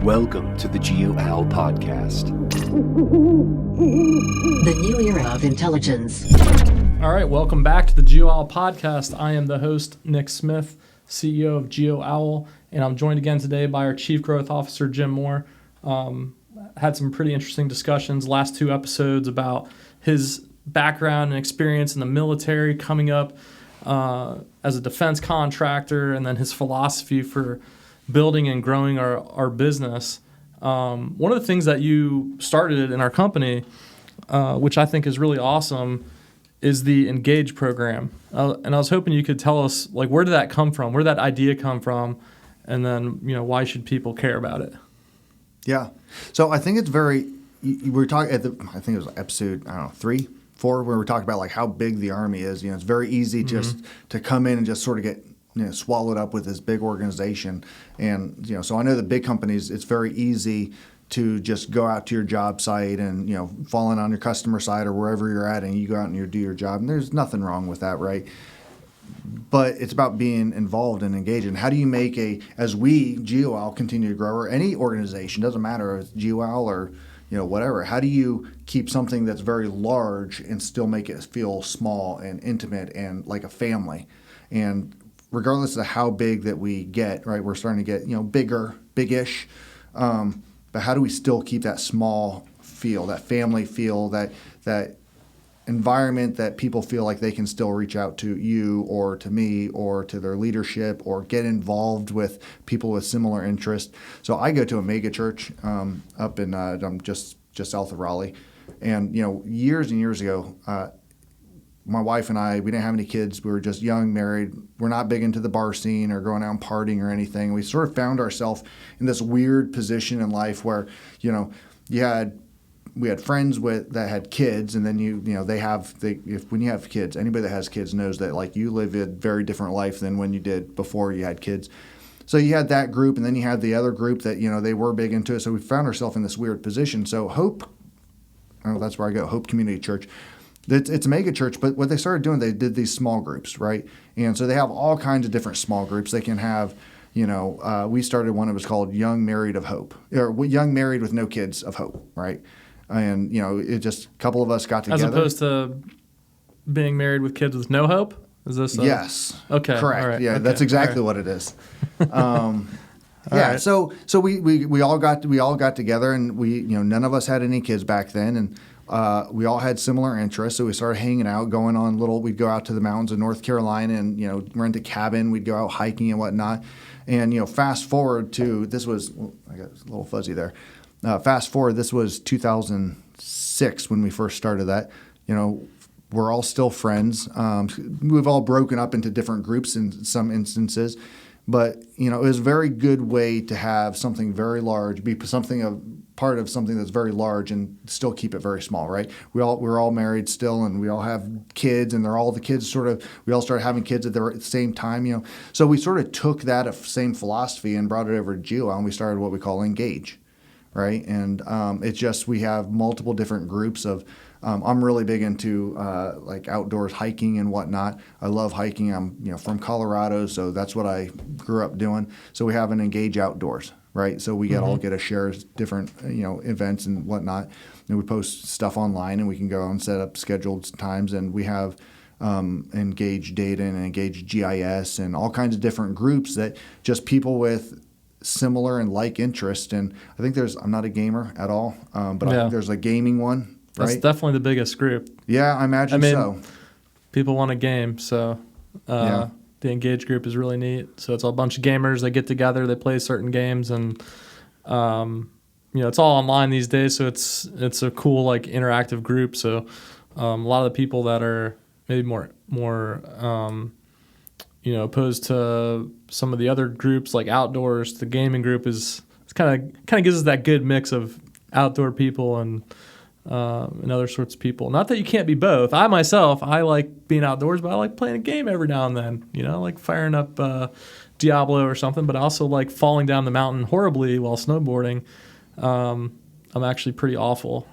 Welcome to the Geo Owl Podcast. The new era of intelligence. All right, welcome back to the Geo Owl Podcast. I am the host, Nick Smith, CEO of Geo Owl, and I'm joined again today by our Chief Growth Officer, Jim Moore. Had some pretty interesting discussions last two episodes about his background and experience in the military, coming up as a defense contractor, and then his philosophy for building and growing our business. One of the things that you started in our company, which I think is really awesome, is the Engage program. And I was hoping you could tell us, like, where did that come from? Where did that idea come from? And then, why should people care about it? Yeah. So I think it's very, we were talking at I think it was episode, 3, 4, where we were talking about like how big the Army is. It's very easy just to come in and just sort of get swallowed up with this big organization. And, so I know the big companies, it's very easy to just go out to your job site and, fall in on your customer side or wherever you're at, and you go out and you do your job. And there's nothing wrong with that, right? But it's about being involved and engaged. And how do you make as we, Geo Owl, continue to grow, or any organization, doesn't matter if it's Geo Owl or, whatever, how do you keep something that's very large and still make it feel small and intimate and like a family? And regardless of how big that we get, right, we're starting to get, bigger, big-ish. But how do we still keep that small feel, that family feel, that environment that people feel like they can still reach out to you or to me or to their leadership or get involved with people with similar interests? So I go to a mega church up in just south of Raleigh. And, years and years ago, my wife and I, we didn't have any kids. We were just young, married. We're not big into the bar scene or going out and partying or anything. We sort of found ourselves in this weird position in life where, we had friends that had kids, and then when you have kids, anybody that has kids knows that like you live a very different life than when you did before you had kids. So you had that group, and then you had the other group that they were big into it. So we found ourselves in this weird position. So that's where I go, Hope Community Church. It's a mega church, but what they started doing, they did these small groups, right? And so they have all kinds of different small groups. They can have, we started one that was called Young Married of Hope, or Young Married with No Kids of Hope, right? And, it just, a couple of us got together. As opposed to being married with kids with no hope? Is this? Yes. Okay. Correct. All right. Yeah, okay. That's exactly what it is. Yeah. Right. So we all got together, and we, none of us had any kids back then, and we all had similar interests, so we started hanging out, we'd go out to the mountains of North Carolina and, rent a cabin. We'd go out hiking and whatnot. And, fast forward to, I got a little fuzzy there. Fast forward, this was 2006 when we first started that. We're all still friends. We've all broken up into different groups in some instances. But, it was a very good way to have something very large, be part of something that's very large and still keep it very small, right? We're all married still, and we all have kids, and we all started having kids at the same time, So we sort of took that same philosophy and brought it over to Geo, and we started what we call Engage, right? And it's just, we have multiple different groups of, I'm really big into like outdoors hiking and whatnot. I love hiking. I'm from Colorado, so that's what I grew up doing. So we have an Engage Outdoors, right? So we all get to share different events and whatnot, and we post stuff online, and we can go and set up scheduled times, and we have Engage Data and Engage GIS and all kinds of different groups that just people with similar and like interest. And I think I'm not a gamer at all, but I think there's a gaming one. That's right? definitely the biggest group. Yeah, I imagine so. People want a game, so the Engage group is really neat. So it's a bunch of gamers. They get together, they play certain games, and it's all online these days. So it's a cool like interactive group. So a lot of the people that are maybe more opposed to some of the other groups like outdoors, the gaming group is kind of gives us that good mix of outdoor people and other sorts of people. Not that you can't be both. I myself, I like being outdoors, but I like playing a game every now and then. Like firing up Diablo or something. But I also like falling down the mountain horribly while snowboarding. I'm actually pretty awful.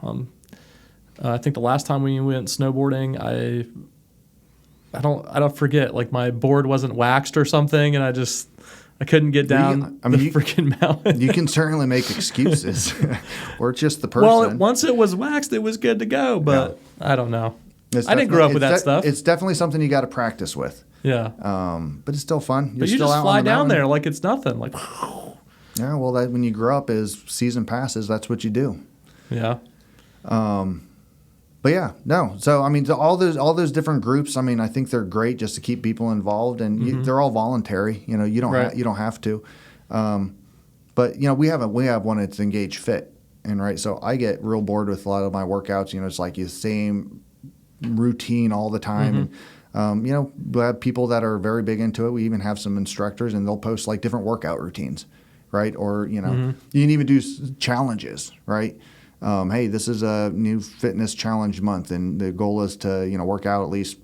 I think the last time we went snowboarding, I don't forget, like my board wasn't waxed or something, and I I couldn't get down the you- freaking mountain. You can certainly make excuses, or it's just the person. Well, once it was waxed, it was good to go. But I don't know. I didn't grow up with that stuff. It's definitely something you got to practice with. Yeah. But it's still fun. You're But you still just out fly on the down mountain. there like it's nothing. Like, Yeah, well, when you grow up as season passes, that's what you do. yeah. But yeah, no. So I mean, all those different groups. I mean, I think they're great just to keep people involved, and they're all voluntary. You know, you don't Right. you don't have to. But you know, we have one that's Engage Fit, and right. So I get real bored with a lot of my workouts. You know, it's like the same routine all the time. And, you know, we have people that are very big into it. We even have some instructors, and they'll post like different workout routines, right? Or you know, you can even do challenges, right? Hey, this is a new fitness challenge month, and the goal is to, you know, work out at least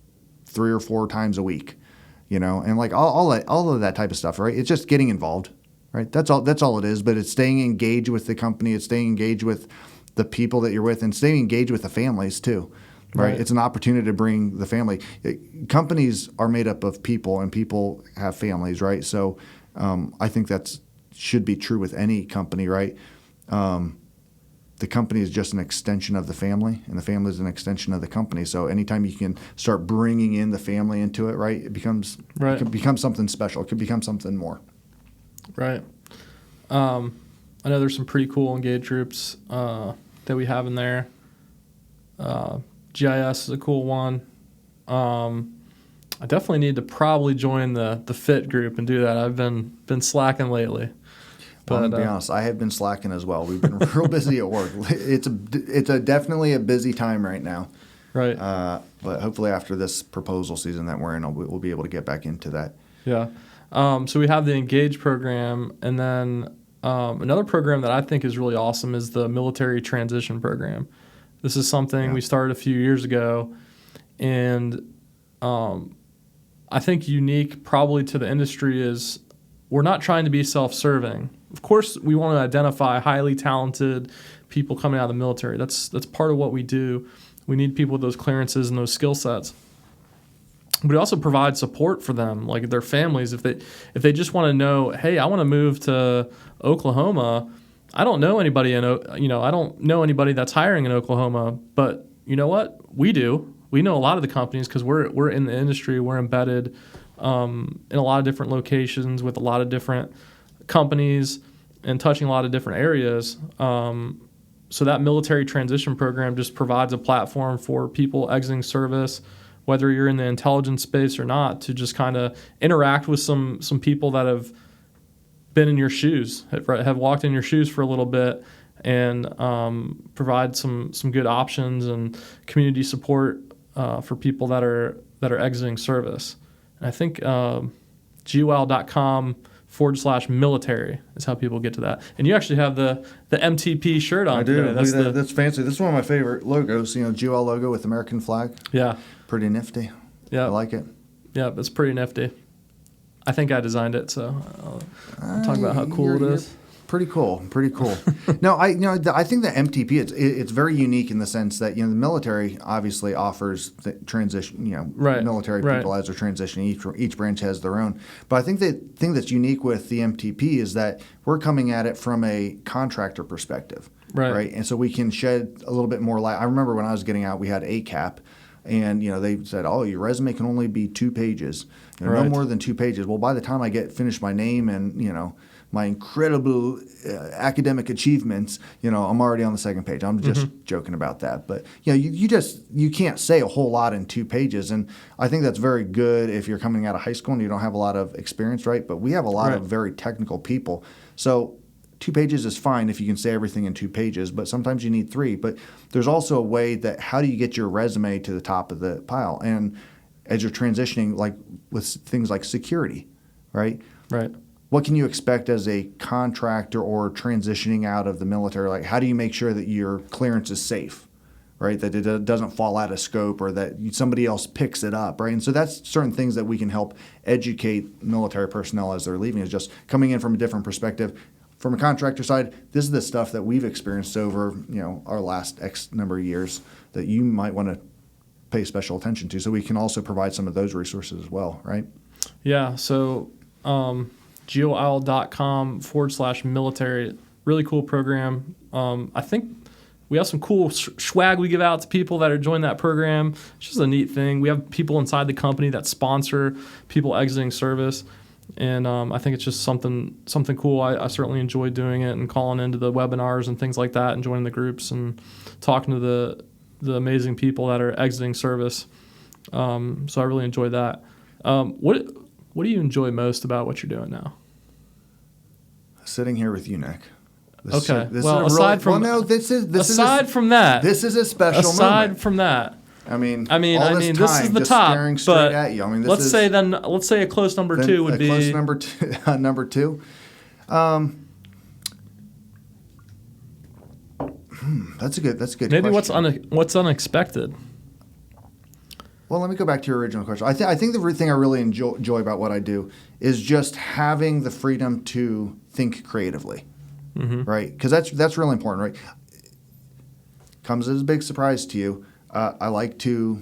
3 or 4 times a week, you know, and like all of that type of stuff, right? It's just getting involved, right? That's all it is. But it's staying engaged with the company, it's staying engaged with the people that you're with, and staying engaged with the families too, right? It's an opportunity to bring the family. Companies are made up of people, and people have families, right? So I think that's should be true with any company, right? The company is just an extension of the family, and the family is an extension of the company. So anytime you can start bringing in the family into it, right, it could become something special. It could become something more. Right. I know there's some pretty cool Engage groups that we have in there. GIS is a cool one. I definitely need to probably join the fit group and do that. I've been slacking lately. But to be honest, I have been slacking as well. We've been real busy at work. It's definitely a busy time right now. Right. But hopefully after this proposal season that we're in, we'll be able to get back into that. Yeah. So we have the Engage program, and then another program that I think is really awesome is the Military Transition Program. This is something we started a few years ago, and I think unique probably to the industry is we're not trying to be self-serving. Of course, we want to identify highly talented people coming out of the military. That's part of what we do. We need people with those clearances and those skill sets. But we also provide support for them, like their families. If they just want to know, hey, I want to move to Oklahoma. I don't know anybody I don't know anybody that's hiring in Oklahoma. But you know what? We do. We know a lot of the companies because we're in the industry. We're embedded in a lot of different locations with a lot of different companies and touching a lot of different areas. So that military transition program just provides a platform for people exiting service, whether you're in the intelligence space or not, to just kind of interact with some people that have been in your shoes, have walked in your shoes for a little bit, and provide some good options and community support for people that are exiting service. And I think geowl.com/military is how people get to that. And you actually have the MTP shirt on. I do. Today. That's fancy. This is one of my favorite logos. You know, Geo Owl logo with American flag. Yeah. Pretty nifty. Yeah. I like it. Yeah, it's pretty nifty. I think I designed it, so I'll talk about how cool it is. Pretty cool. No, I think the MTP it's very unique in the sense that, you know, the military obviously offers the transition, you know, military people as they're transitioning. Each branch has their own. But I think the thing that's unique with the MTP is that we're coming at it from a contractor perspective, right? And so we can shed a little bit more light. I remember when I was getting out, we had ACAP. And, you know, they said, oh, your resume can only be 2 pages, no more than 2 pages. Well, by the time I finish my name and, you know, my incredible academic achievements, you know, I'm already on the 2nd page. I'm just joking about that. But, you know, you can't say a whole lot in 2 pages. And I think that's very good if you're coming out of high school and you don't have a lot of experience, right? But we have a lot of very technical people. So 2 pages is fine if you can say everything in 2 pages, but sometimes you need 3. But there's also a way that how do you get your resume to the top of the pile? And as you're transitioning, like with things like security, right? Right. What can you expect as a contractor or transitioning out of the military? Like, how do you make sure that your clearance is safe, right? That it doesn't fall out of scope or that somebody else picks it up, right? And so that's certain things that we can help educate military personnel as they're leaving, is just coming in from a different perspective. From a contractor side, this is the stuff that we've experienced over, you know, our last X number of years that you might want to pay special attention to. So we can also provide some of those resources as well, right? Yeah. So geoowl.com/military. Really cool program. I think we have some cool swag we give out to people that are joining that program. It's just a neat thing. We have people inside the company that sponsor people exiting service. And I think it's just something cool. I certainly enjoy doing it and calling into the webinars and things like that and joining the groups and talking to the amazing people that are exiting service. So I really enjoy that. What do you enjoy most about what you're doing now? Sitting here with you, Nick. This from this is a special moment. From that. I mean, this is the just top. Staring straight but at you. I mean, let's say a close number two would be close number two. Number two. That's a good. Maybe question. what's unexpected. Well, let me go back to your original question. I think the thing I really enjoy about what I do is just having the freedom to think creatively, right? Because that's really important, right? Comes as a big surprise to you. I like to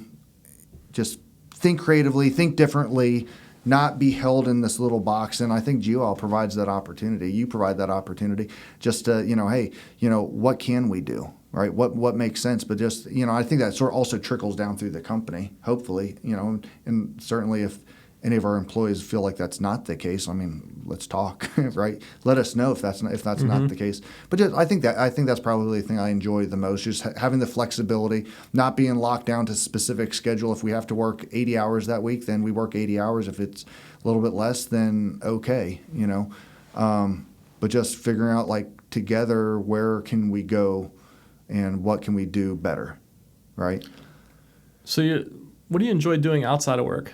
just think creatively, think differently, not be held in this little box. And I think Geo Owl provides that opportunity. You provide that opportunity just to, hey, what can we do, right? What makes sense? But just, I think that sort of also trickles down through the company, hopefully, and certainly if any of our employees feel like that's not the case, I mean, let's talk, right? Let us know if that's not the case. But I think that's probably the thing I enjoy the most, just having the flexibility, not being locked down to a specific schedule. If we have to work 80 hours that week, then we work 80 hours. If it's a little bit less, then okay, But just figuring out together where can we go and what can we do better, right? So what do you enjoy doing outside of work?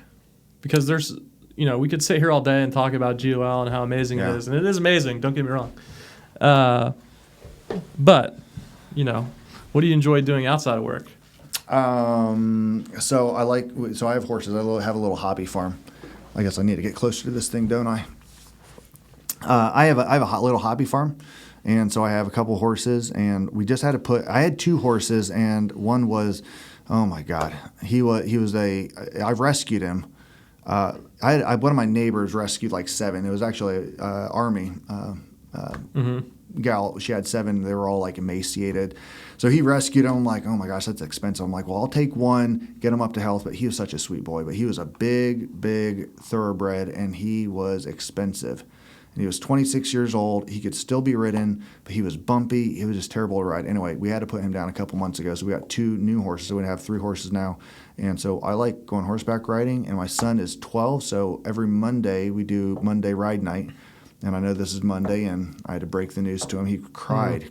Because there's, we could sit here all day and talk about Geo Owl and how amazing it is. And it is amazing, don't get me wrong. But, what do you enjoy doing outside of work? So I have horses. I have a little hobby farm. I guess I need to get closer to this thing, don't I? I have a little hobby farm. And so I have a couple horses, and we just had to I had two horses, and one was, oh my God, I rescued him. One of my neighbors rescued 7. It was actually Army gal. She had 7. They were all emaciated. So he rescued him. I'm like, oh my gosh, that's expensive. I'm like, well, I'll take one, get him up to health. But he was such a sweet boy. But he was a big thoroughbred, and he was expensive. And he was 26 years old. He could still be ridden, but he was bumpy. He was just terrible to ride. Anyway, we had to put him down a couple months ago. So we got 2 new horses. So we have 3 horses now. And so I like going horseback riding. And my son is 12. So every Monday we do Monday ride night. And I know this is Monday, and I had to break the news to him. He cried. And,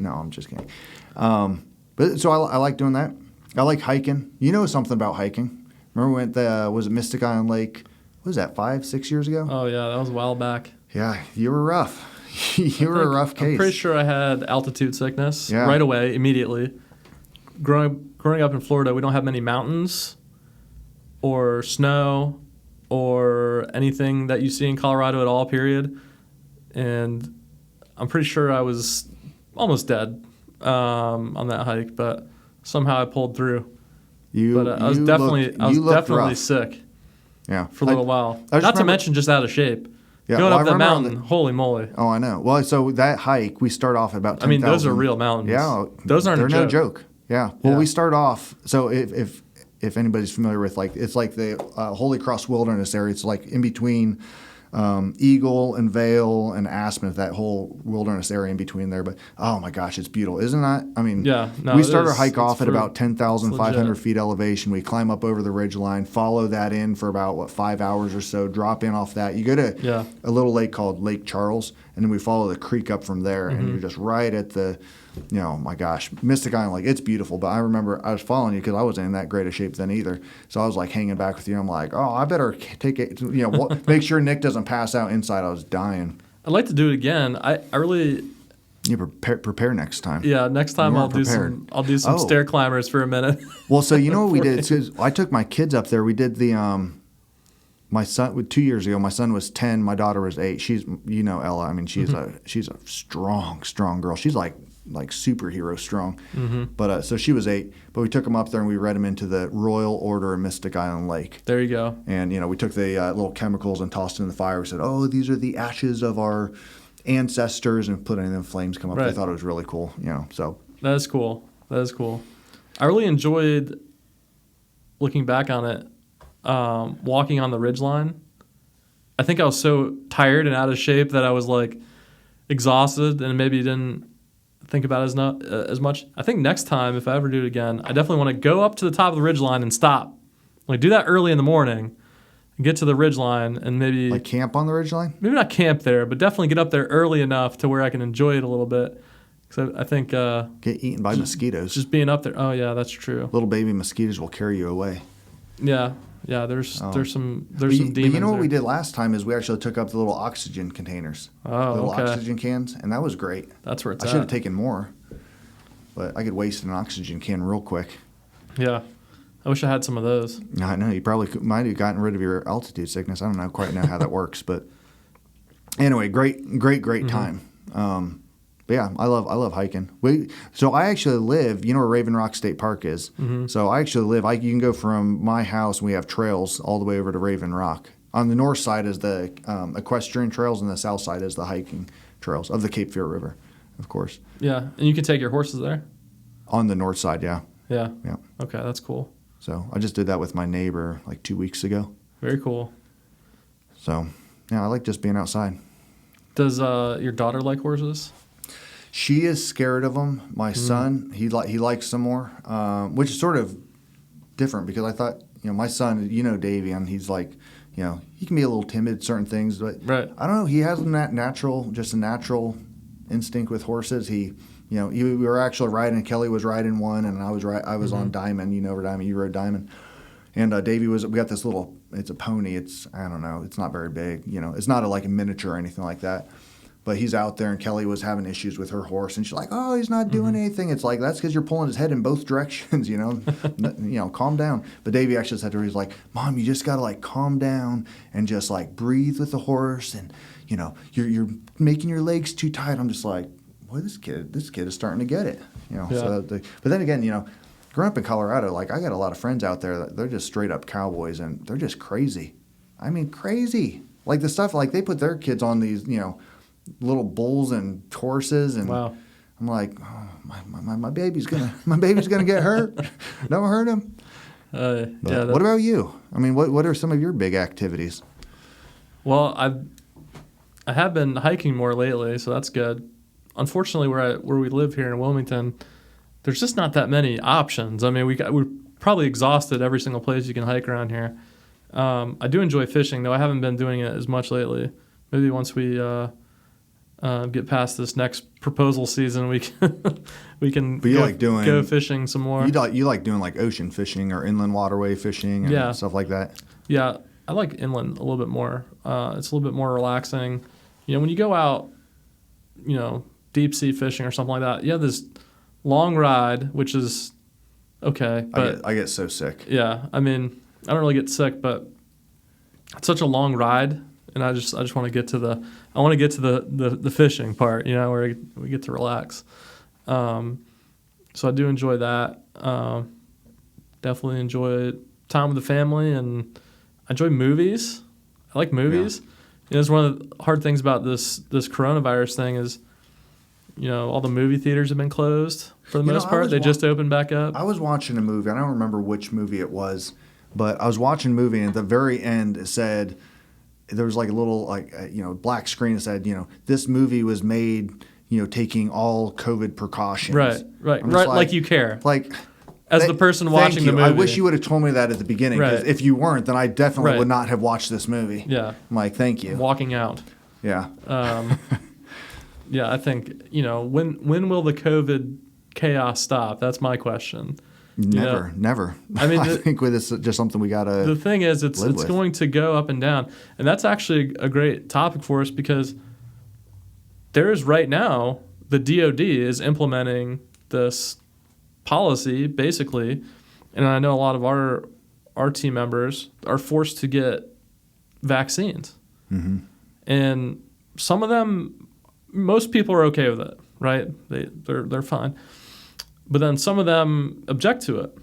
no, I'm just kidding. But so I like doing that. I like hiking. You know something about hiking. Remember we went was it Mystic Island Lake? What was that, 5-6 years ago? Oh, yeah, that was a while back. Yeah, you were rough. You were a rough case. I'm pretty sure I had altitude sickness right away, immediately. Growing up in Florida, we don't have many mountains or snow or anything that you see in Colorado at all, period. And I'm pretty sure I was almost dead on that hike, but somehow I pulled through. I was definitely sick. Yeah, for a little while. Not to mention just out of shape. Yeah, going up that mountain, holy moly. Oh, I know. Well, so that hike, we start off at about 10,000. I mean, those are real mountains. Yeah. Those aren't a joke. They're no joke. Yeah. Well, we start off, so if anybody's familiar with, it's like the Holy Cross Wilderness area. It's in between Eagle and Vail and Aspen, that whole wilderness area in between there. But, oh, my gosh, it's beautiful. Isn't that? I mean, we start our hike off at about 10,500 feet elevation. We climb up over the ridge line, follow that in for about, 5 hours or so, drop in off that. You go to a little lake called Lake Charles, and then we follow the creek up from there, and you're just right at the – my gosh, Mystic Island, it's beautiful. But I remember I was following you because I wasn't in that great a shape then either. So I was hanging back with you. I'm like, oh, I better take it, make sure Nick doesn't pass out inside. I was dying. I'd like to do it again. I really. You prepare next time. Yeah, next time I'll do some stair climbers for a minute. Well, so you know what we did? So I took my kids up there. We did the my son 2 years ago. My son was 10. My daughter was 8. She's Ella. I mean, she's a strong girl. She's like superhero strong. Mm-hmm. But so she was 8. But we took them up there and we read them into the Royal Order of Mystic Island Lake. There you go. And we took the little chemicals and tossed it in the fire. We said, "Oh, these are the ashes of our ancestors," and put it in the flames come up. Right. They thought it was really cool. So That is cool. I really enjoyed looking back on it, walking on the ridgeline. I think I was so tired and out of shape that I was like exhausted and maybe didn't think about it as much. I think next time, if I ever do it again, I definitely want to go up to the top of the ridgeline and stop. Like do that early in the morning and get to the ridgeline and maybe like camp on the ridgeline. Maybe not camp there, but definitely get up there early enough to where I can enjoy it a little bit. Because I think get eaten by mosquitoes. Just being up there. Oh yeah, that's true. Little baby mosquitoes will carry you away. Yeah. There's some demons. But you know what there. we did last time is we actually took up the little oxygen containers, little oxygen cans, and that was great. That's where it's I at. should have taken more, but I could waste an oxygen can real quick. Yeah, I wish I had some of those. I know you probably might have gotten rid of your altitude sickness. I don't quite know how that works, but anyway, great mm-hmm. time. But yeah, I love hiking. So I actually live, you know where Raven Rock State Park is? Mm-hmm. So I actually live, you can go from my house, and we have trails all the way over to Raven Rock. On the north side is the equestrian trails, and the south side is the hiking trails of the Cape Fear River, of course. Yeah, and you can take your horses there? On the north side, yeah. Yeah. Yeah. Okay, that's cool. So I just did that with my neighbor like 2 weeks ago. Very cool. So, yeah, I like just being outside. Does your daughter like horses? She is scared of them. My son, he likes them more, which is sort of different because I thought, my son, Davey, and he's like, he can be a little timid at certain things, but right. I don't know. He has a natural instinct with horses. we were actually riding. Kelly was riding one, and I was mm-hmm. on Diamond. Over Diamond, you rode Diamond, and Davey we got this little. It's a pony. I don't know. It's not very big. It's not like a miniature or anything like that. But he's out there, and Kelly was having issues with her horse, and she's like, "Oh, he's not doing mm-hmm. anything." It's like, that's because you're pulling his head in both directions, calm down. But Davey actually said to her, he's like, "Mom, you just got to calm down and just breathe with the horse, and you're making your legs too tight." I'm just like, boy, this kid is starting to get it, Yeah. But then again, growing up in Colorado, I got a lot of friends out there that they're just straight up cowboys, and they're just crazy. I mean, crazy. Like the stuff, they put their kids on these, little bulls and horses, and wow. I'm like, oh, my baby's gonna get hurt. Don't hurt him. What about you? I mean, what are some of your big activities? Well, I have been hiking more lately, so that's good. Unfortunately, where we live here in Wilmington, there's just not that many options. I mean, we're probably exhausted every single place you can hike around here. I do enjoy fishing, though I haven't been doing it as much lately. Maybe once we get past this next proposal season, we can go fishing some more. You like doing ocean fishing or inland waterway fishing and stuff like that? Yeah, I like inland a little bit more. It's a little bit more relaxing. When you go out, deep sea fishing or something like that, you have this long ride, which is okay. But I get so sick. Yeah, I mean, I don't really get sick, but it's such a long ride. And I just want to get to the fishing part, where we get to relax. So I do enjoy that. Definitely enjoy time with the family, and I enjoy movies. I like movies. Yeah. It's one of the hard things about this coronavirus thing is, all the movie theaters have been closed for the most part. They just opened back up. I was watching a movie. I don't remember which movie it was, but I was watching a movie, and at the very end it said, there was a little black screen that said, this movie was made, taking all COVID precautions. Right. Like you care. As the person watching the movie. I wish you would have told me that at the beginning. Because if you weren't, then I definitely would not have watched this movie. Yeah. I'm like, thank you. Walking out. Yeah. Yeah, I think, when will the COVID chaos stop? That's my question. Never. I mean, I think this is just something we gotta. The thing is, it's going to go up and down, and that's actually a great topic for us because there is right now the DoD is implementing this policy basically, and I know a lot of our team members are forced to get vaccines, mm-hmm. and some of them, most people are okay with it. right? They're fine. But then some of them object to it.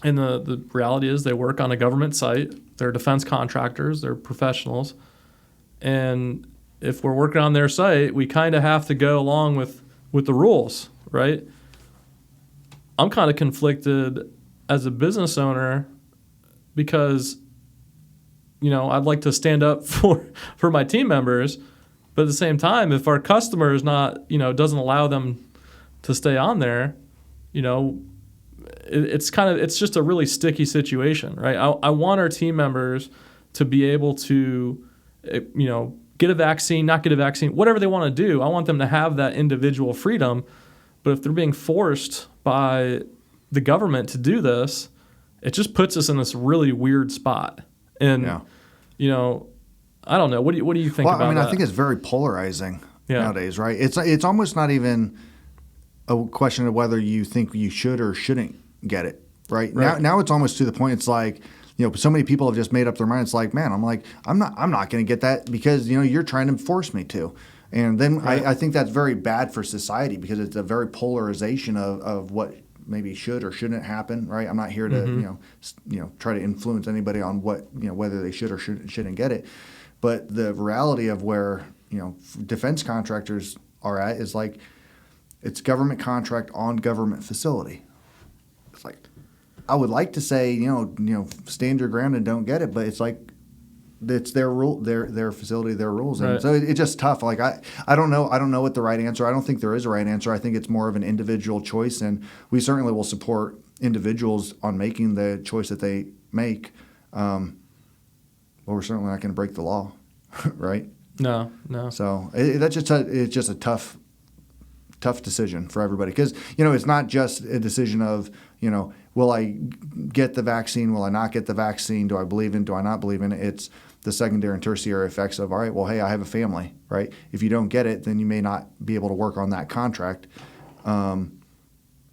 And the reality is they work on a government site. They're defense contractors. They're professionals. And if we're working on their site, we kind of have to go along with the rules, right? I'm kind of conflicted as a business owner because, I'd like to stand up for my team members. But at the same time, if our customer is not, doesn't allow them to stay on there, it's just a really sticky situation, right? I want our team members to be able to, get a vaccine, not get a vaccine, whatever they want to do. I want them to have that individual freedom. But if they're being forced by the government to do this, it just puts us in this really weird spot. And, I don't know. What do you think about that? I think it's very polarizing nowadays, right? It's almost not even a question of whether you think you should or shouldn't get it, right? Now it's almost to the point. It's like, so many people have just made up their mind. It's like, man, I'm not going to get that because you're trying to force me to, and then I think that's very bad for society because it's a very polarization of what maybe should or shouldn't happen, right? I'm not here to try to influence anybody on what whether they should or shouldn't get it, but the reality of where defense contractors are at is like it's government contract on government facility. It's like I would like to say stand your ground and don't get it, but it's like it's their rule, their facility, their rules, and so it's just tough. Like I don't know what the right answer. I don't think there is a right answer. I think it's more of an individual choice, and we certainly will support individuals on making the choice that they make. But we're certainly not going to break the law, right? No. So it's just a tough decision for everybody because it's not just a decision of will I get the vaccine? Will I not get the vaccine? Do I believe in? Do I not believe in it? It's the secondary and tertiary effects of all right. Well, hey, I have a family, right? If you don't get it, then you may not be able to work on that contract. And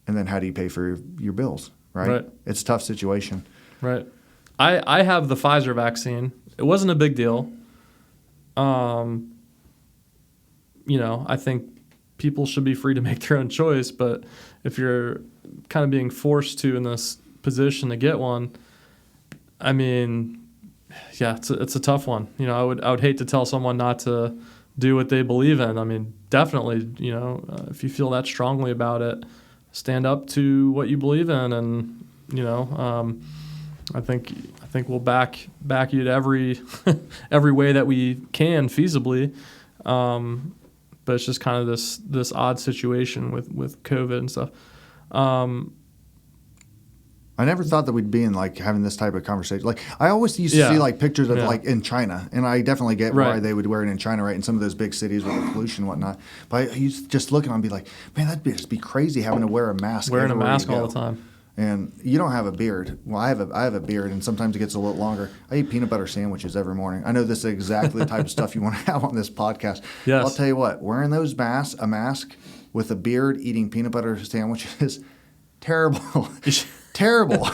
then how do you pay for your bills, right? It's a tough situation. Right. I have the Pfizer vaccine. It wasn't a big deal. I think people should be free to make their own choice, but if you're kind of being forced to in this position to get one, it's a tough one. I would hate to tell someone not to do what they believe in. Definitely, if you feel that strongly about it, stand up to what you believe in, and I think we'll back you to every way that we can feasibly. But it's just kind of this odd situation with COVID and stuff. I never thought that we'd be in like having this type of conversation. Like I always used to see like pictures of like in China, and I definitely get why they would wear it in China, right? In some of those big cities with the pollution and whatnot. But I used to just look and be like, man, that'd just be crazy having to wear a mask. Wearing a mask all the time. And you don't have a beard. Well, I have a beard, and sometimes it gets a little longer. I eat peanut butter sandwiches every morning. I know this is exactly the type of stuff you want to have on this podcast. Yes. I'll tell you what, wearing those a mask with a beard, eating peanut butter sandwiches, terrible. Terrible.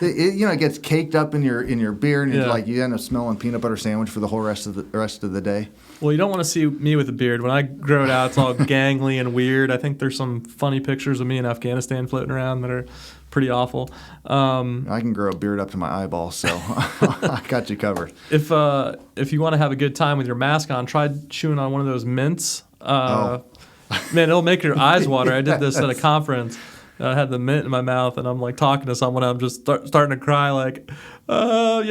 It gets caked up in your beard, and you end up smelling peanut butter sandwich for the whole rest of the day. Well, you don't want to see me with a beard. When I grow it out, it's all gangly and weird. I think there's some funny pictures of me in Afghanistan floating around that are pretty awful. I can grow a beard up to my eyeballs, so I got you covered. If you want to have a good time with your mask on, try chewing on one of those mints. Man, it'll make your eyes water. I did this at a conference. I had the mint in my mouth, and I'm like talking to someone. I'm just starting to cry, like, okay,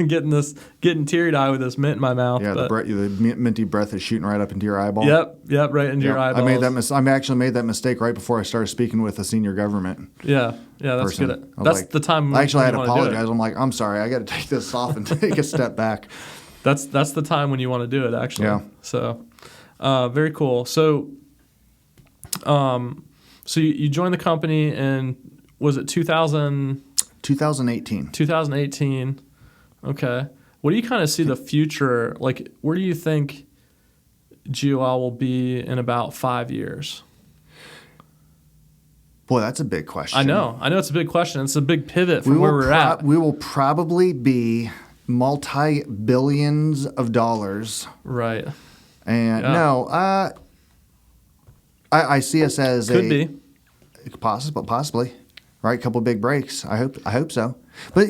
getting teary-eyed with this mint in my mouth. Yeah, the minty breath is shooting right up into your eyeball. Yep, right into your eyeballs. I actually made that mistake right before I started speaking with a senior government. Yeah, that's person. good. That's the time. I actually had to apologize. I'm like, I'm sorry, I got to take this off and take a step back. That's the time when you want to do it, actually. Yeah. So, very cool. So you joined the company in, was it 2018. 2018. Okay. What do you kind of see the future, like where do you think Geo Owl will be in about 5 years? Boy, that's a big question. I know it's a big question. It's a big pivot from where we're at. We will probably be multi-billions of dollars. Right. And Yeah. no, I see us as Could be. possibly, right? A couple of big breaks. I hope so. But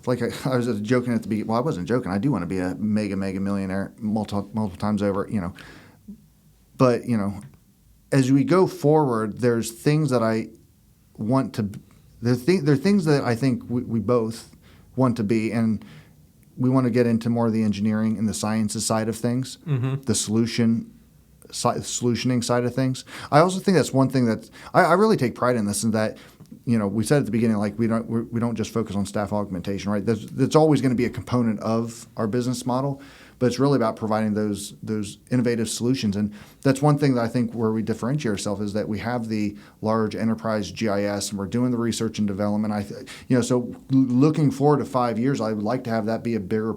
like I was joking at the beginning. Well, I wasn't joking. I do want to be a mega millionaire multiple times over. But as we go forward, there's things that I want to. There are things that I think we both want to be, and we want to get into more of the engineering and the sciences side of things, the solutioning side of things. I also think that's one thing that I really take pride in this, and that we said at the beginning, like we don't just focus on staff augmentation, right? That's always going to be a component of our business model, but it's really about providing those innovative solutions. And that's one thing that I think where we differentiate ourselves is that we have the large enterprise GIS, and we're doing the research and development. So looking forward to 5 years, I would like to have that be a bigger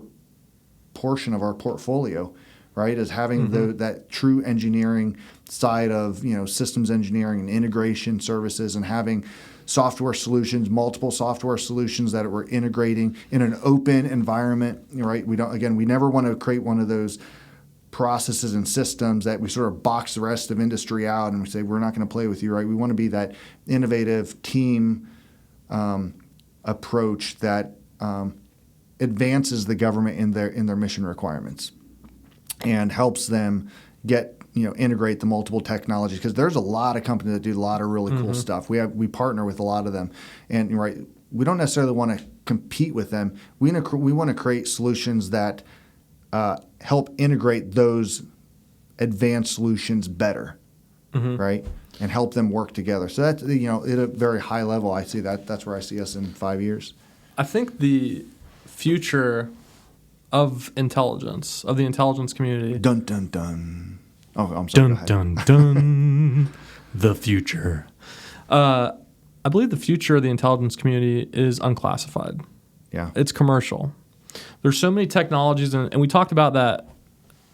portion of our portfolio, right? As having that true engineering side of systems engineering and integration services, and having software solutions, multiple software solutions that we're integrating in an open environment, right? We never want to create one of those processes and systems that we sort of box the rest of industry out and we say, we're not going to play with you, right? We want to be that innovative team approach that advances the government in their mission requirements and helps them integrate the multiple technologies, because there's a lot of companies that do a lot of really cool stuff. We partner with a lot of them, and we don't necessarily want to compete with them. We want to create solutions that help integrate those advanced solutions better, right, and help them work together. So that's at a very high level, I see that's where I see us in 5 years. I think the future of intelligence, of the intelligence community. Dun dun dun. Oh, I'm sorry. Dun dun dun. The future. I believe the future of the intelligence community is unclassified. Yeah. It's commercial. There's so many technologies, and we talked about that,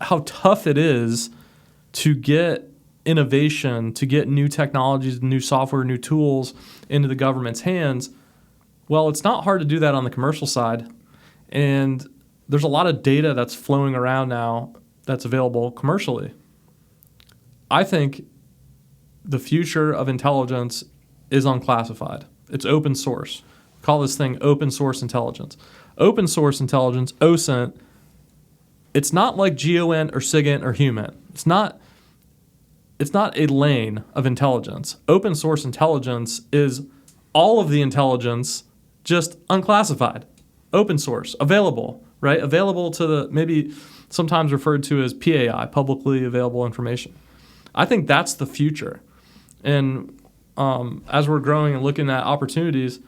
how tough it is to get innovation, to get new technologies, new software, new tools into the government's hands. Well, it's not hard to do that on the commercial side. And there's a lot of data that's flowing around now that's available commercially. I think the future of intelligence is unclassified. It's open source. Call this thing open source intelligence. Open source intelligence, OSINT, it's not like GeoINT or SIGINT or HUMINT. It's not a lane of intelligence. Open source intelligence is all of the intelligence, just unclassified. Open source, available, right? Available to the, maybe sometimes referred to as PAI, publicly available information. I think that's the future. And as we're growing and looking at opportunities,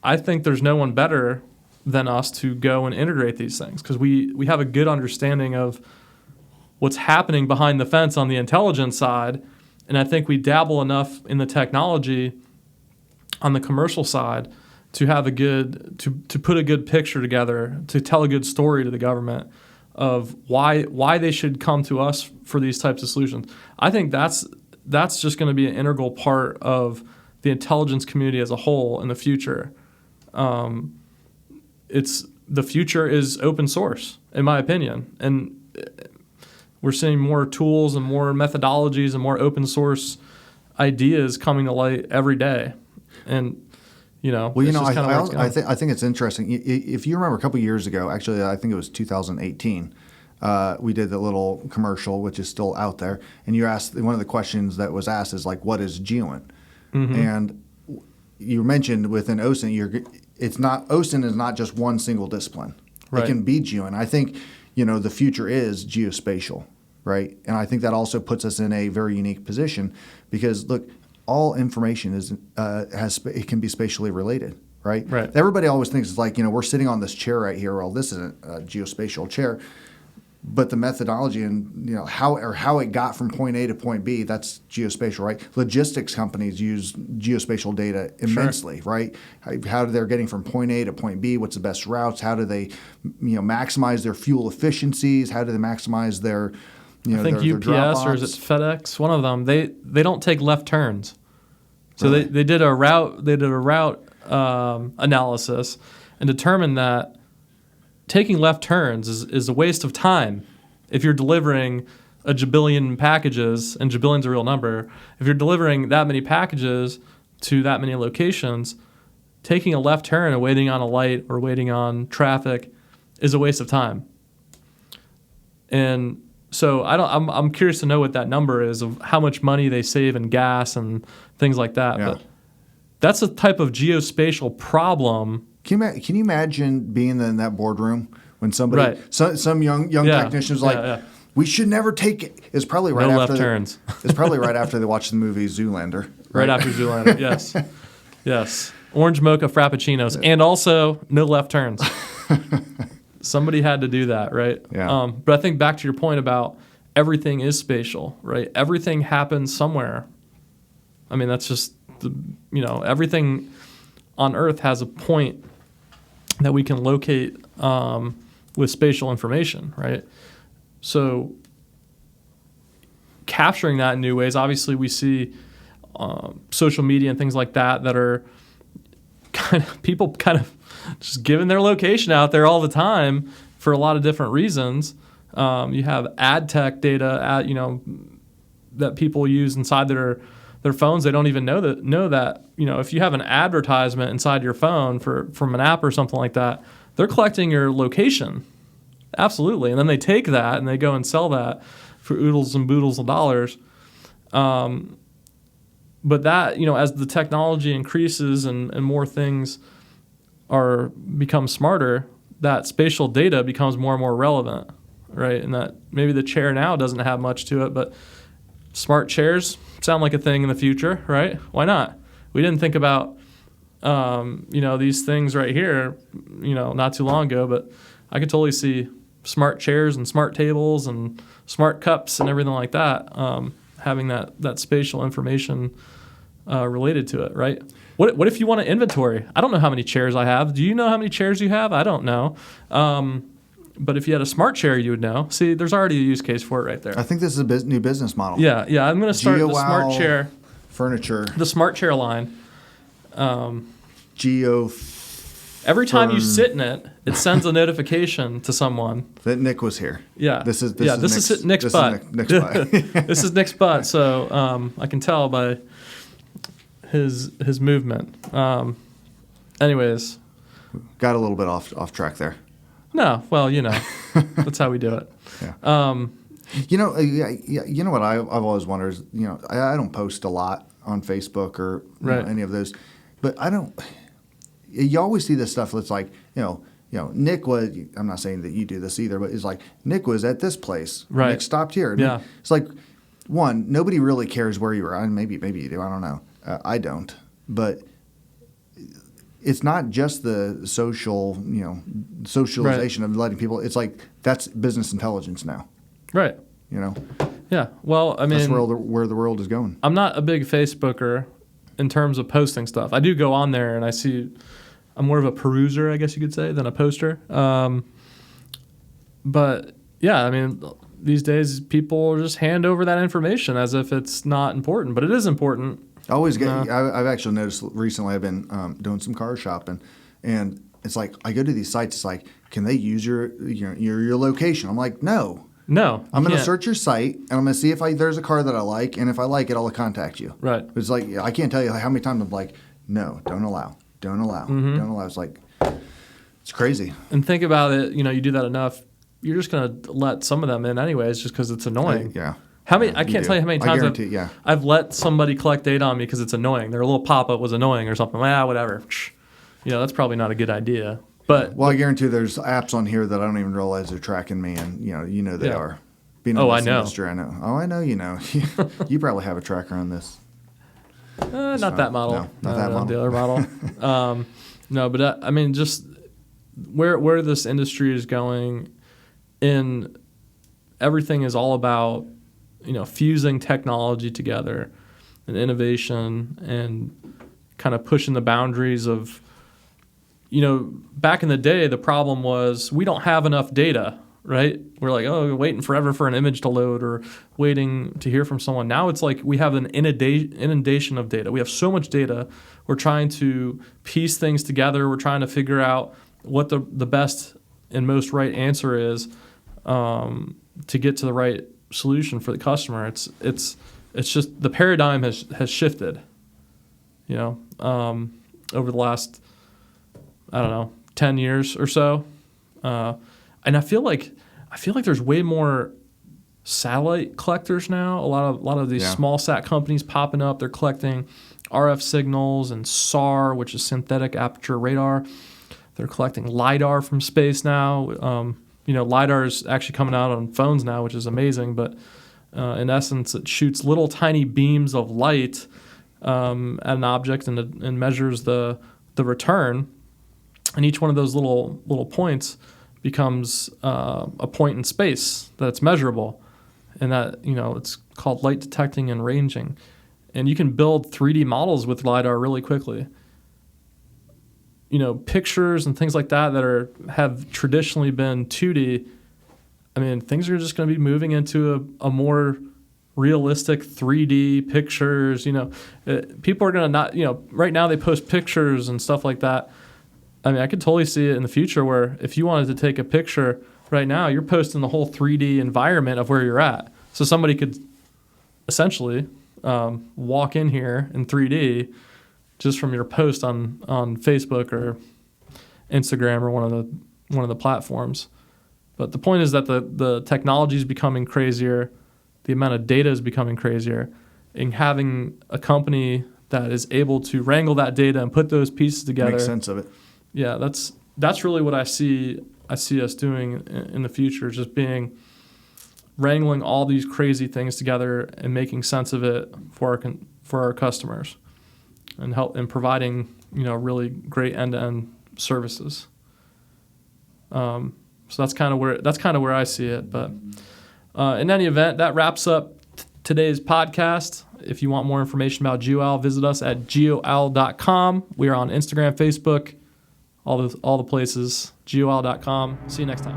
I think there's no one better than us to go and integrate these things, because we have a good understanding of what's happening behind the fence on the intelligence side, and I think we dabble enough in the technology on the commercial side to have to put a good picture together, to tell a good story to the government of why they should come to us for these types of solutions. I think that's just going to be an integral part of the intelligence community as a whole in the future. The future is open source, in my opinion, and we're seeing more tools and more methodologies and more open source ideas coming to light every day. And I think it's interesting. If you remember a couple of years ago, actually, I think it was 2018, we did the little commercial, which is still out there, and you asked, one of the questions that was asked is like, what is GeoINT? And you mentioned within OSINT, OSINT is not just one single discipline. Right. It can be GeoINT. I think the future is geospatial, right? And I think that also puts us in a very unique position, because look, all information it can be spatially related, right? Right. Everybody always thinks it's like, we're sitting on this chair right here. Well, this isn't a geospatial chair, but the methodology and how it got from point A to point B, that's geospatial, right? Logistics companies use geospatial data immensely, sure. Right? How they're getting from point A to point B, what's the best routes? How do they maximize their fuel efficiencies? How do they maximize their I think UPS or is it FedEx? One of them. They don't take left turns, so really? they did a route analysis, and determined that taking left turns is a waste of time if you're delivering a jabillion packages, and jabillion's a real number. If you're delivering that many packages to that many locations, taking a left turn and waiting on a light or waiting on traffic is a waste of time. And so I'm curious to know what that number is of how much money they save in gas and things like that. Yeah. But that's a type of geospatial problem. Can you imagine being in that boardroom when somebody, Right. some young technician was like, we should never take it. It's probably right No after left turns. It's probably right after they watched the movie Zoolander. Right after Zoolander, yes. Yes. Orange mocha frappuccinos. And also, no left turns. Somebody had to do that, right? Yeah. But I think back to your point about everything is spatial, right? Everything happens somewhere. I mean, that's just, everything on Earth has a point that we can locate with spatial information, right? So capturing that in new ways, obviously we see social media and things like that are people kind of just giving their location out there all the time for a lot of different reasons. You have ad tech data that people use inside their phones. They don't even know that if you have an advertisement inside your phone from an app or something like that, they're collecting your location. Absolutely. And then they take that and they go and sell that for oodles and boodles of dollars. But that, as the technology increases and more things become smarter, that spatial data becomes more and more relevant, right? And that maybe the chair now doesn't have much to it, but smart chairs sound like a thing in the future, right? Why not? We didn't think about, these things right here, not too long ago, but I could totally see smart chairs and smart tables and smart cups and everything like that, having that spatial information related to it, right? What if you want to inventory? I don't know how many chairs I have. Do you know how many chairs you have? I don't know. But if you had a smart chair, you would know. See, there's already a use case for it right there. I think this is a new business model. Yeah. I'm going to start Geo the smart Owl chair, furniture. the smart chair line. Geo. Every time you sit in it, it sends a notification to someone That Nick was here. Yeah. This is Nick's butt. Nick's butt. This is Nick's butt. So I can tell by his movement. Anyways, Got a little bit off track there. no. Well, that's how we do it. Yeah. You know what I've always wondered is, I don't post a lot on Facebook or Right. any of those, but I don't. You always see this stuff that's like, Nick was. I'm not saying that you do this either, but it's like Nick was at this place. Right. Nick stopped here. And Yeah. It's like, one, nobody really cares where you were. Maybe you do. I don't know. I don't. But it's not just the socialization of letting people. It's like that's business intelligence now. Right. Yeah. Well, I mean, That's where the world is going. I'm not a big Facebooker in terms of posting stuff. I do go on there and I see. I'm more of a peruser, I guess you could say, than a poster. But yeah, I mean, these days people just hand over that information as if it's not important, but it is important. I always get. I've actually noticed recently. I've been doing some car shopping, and it's like I go to these sites. It's like, can they use your location? I'm like, no. I'm going to search your site, and I'm going to see if there's a car that I like, and if I like it, I'll contact you. Right. It's like I can't tell you how many times I'm like, no, don't allow. Don't allow. It's like it's crazy. And think about it. You do that enough, you're just going to let some of them in anyways, just because it's annoying. Yeah. How many? I can't tell you how many times I've let somebody collect data on me because it's annoying. Their little pop-up was annoying or something. Whatever. That's probably not a good idea. But I guarantee there's apps on here that I don't even realize they're tracking me, and they are. Being in this industry, I know. Oh, I know. You probably have a tracker on this. Not that model. No, not that model. The other model. No, but I mean, just where this industry is going, everything is all about fusing technology together and innovation and kind of pushing the boundaries of. Back in the day, the problem was we don't have enough data, right? We're like, we're waiting forever for an image to load or waiting to hear from someone. Now it's like we have an inundation of data. We have so much data. We're trying to piece things together. We're trying to figure out what the best and most right answer is to get to the right solution for the customer. It's just the paradigm has shifted, over the last, 10 years or so. And I feel like there's way more satellite collectors now. A lot of these small sat companies popping up. They're collecting RF signals and SAR, which is synthetic aperture radar. They're collecting LiDAR from space now. LiDAR is actually coming out on phones now, which is amazing. But in essence, it shoots little tiny beams of light at an object and measures the return. And each one of those little points becomes a point in space that's measurable. And that, it's called light detecting and ranging. And you can build 3D models with LiDAR really quickly. Pictures and things like that have traditionally been 2D. I mean, things are just going to be moving into a more realistic 3D pictures. People are going to not, right now they post pictures and stuff like that. I mean, I could totally see it in the future where if you wanted to take a picture right now, you're posting the whole 3D environment of where you're at. So somebody could essentially walk in here in 3D just from your post on Facebook or Instagram or one of the platforms. But the point is that the technology is becoming crazier, the amount of data is becoming crazier, and having a company that is able to wrangle that data and put those pieces together. Make sense of it. Yeah, that's really what I see us doing in the future, just wrangling all these crazy things together and making sense of it for our customers, and providing really great end-to-end services. So that's kind of where I see it. But in any event, that wraps up today's podcast. If you want more information about Geo Owl, visit us at geoowl.com. We are on Instagram, Facebook, all the places. geoowl.com. See you next time.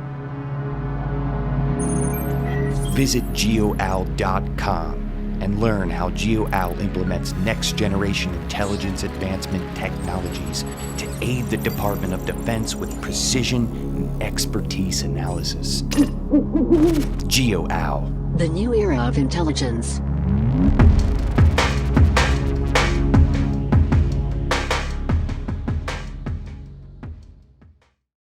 Visit geoowl.com and learn how Geo Owl implements next-generation intelligence advancement technologies to aid the Department of Defense with precision and expertise analysis. Geo Owl. The new era of intelligence.